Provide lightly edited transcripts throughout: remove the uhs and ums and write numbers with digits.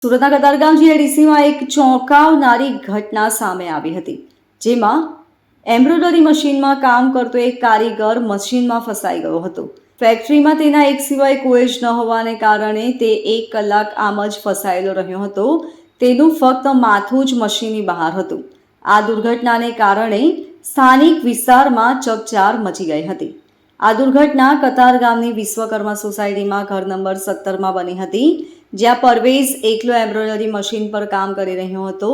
સુરતના કતારગામ જીઆઈડીસીમાં એક ચોંકાવનારી ઘટના સામે આવી હતી, જેમાં એમ્બ્રોઇડરી મશીનમાં કામ કરતો એક કારીગર મશીનમાં ફસાઈ ગયો હતો. ફેક્ટરીમાં તેના એક સિવાય કોઈ જ ન હોવાને કારણે તે 1 કલાક આમ જ ફસાયેલો રહ્યો હતો. તેનું ફક્ત માથું જ મશીનની બહાર હતું. આ દુર્ઘટનાને કારણે સ્થાનિક વિસ્તારમાં ચકચાર મચી ગઈ હતી. આ દુર્ઘટના કતારગામની વિશ્વકર્મા સોસાયટીમાં ઘર નંબર 17માં બની હતી, જ્યાં પરવેઝ એકલો એમ્બ્રોઇડરી મશીન પર કામ કરી રહ્યો હતો.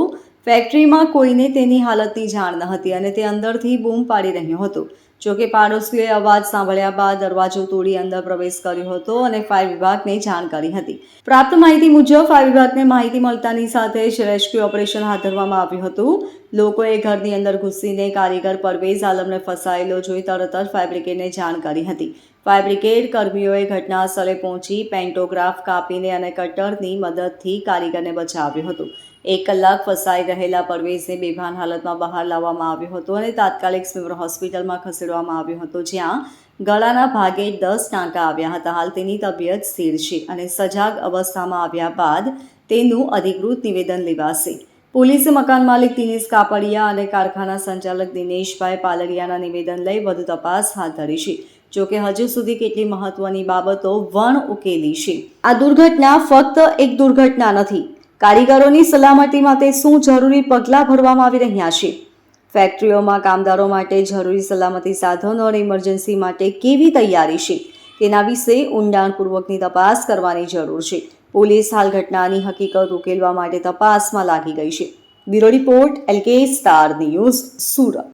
ફેક્ટરીમાં કોઈને તેની હાલતની જાણ ન હતી અને તે અંદરથી બૂમ પાડી રહ્યો હતો. જોકે પાડોશીઓએ અવાજ સાંભળ્યા બાદ દરવાજો તોડી અંદર પ્રવેશ કર્યો હતો અને ફાયર વિભાગને જાણ કરી હતી. પ્રાપ્ત માહિતી મુજબ ફાયર વિભાગને માહિતી મળતાની સાથે જ રેસ્ક્યુ ઓપરેશન હાથ ધરવામાં આવ્યું હતું. લોકોએ ઘરની અંદર ઘૂસીને કારીગર પરવેઝ આલમને ફસાયેલો જોઈ તરત જ ફાયર બ્રિગેડને જાણ કરી હતી. ફાયર બ્રિગેડ કર્મીઓએ ઘટના સ્થળે પહોંચી પેન્ટોગ્રાફ કાપીને અને કટરની મદદથી કારીગરને બચાવ્યો હતો. 1 કલાક ફસાઈ રહેલા પરવેઝને બેભાન હાલતમાં બહાર લાવવામાં આવ્યો હતો અને તાત્કાલિક સિવિલ હોસ્પિટલમાં ખસેડવામાં આવ્યો હતો, જ્યાં ગળાના ભાગે 10 ટાંકા આવ્યા હતા. હાલ તેની તબિયત સ્થિર છે અને સજાગ અવસ્થામાં આવ્યા બાદ તેનું અધિકૃત નિવેદન લેવાશે. પોલીસે મકાન માલિક દિનેશ કાપડિયા અને કારખાના સંચાલક દિનેશભાઈ પાલડિયાના નિવેદન લઈ વધુ તપાસ હાથ ધરી છે. જોકે હજુ સુધી કેટલી મહત્વની બાબતો વણ ઉકેલી છે. આ દુર્ઘટના ફક્ત એક દુર્ઘટના નથી. કારીગરોની સલામતી માટે શું જરૂરી પગલાં ભરવામાં આવી રહ્યા છે? ફેક્ટરીઓમાં કામદારો માટે જરૂરી સલામતી સાધનો અને ઇમરજન્સી માટે કેવી તૈયારી છે? તેના વિશે ઊંડાણપૂર્વકની તપાસ કરવાની જરૂર છે. પોલીસ હાલ ઘટનાની હકીકત ઉકેલવા માટે તપાસમાં લાગી ગઈ છે. Bureau report LK star news, Surat.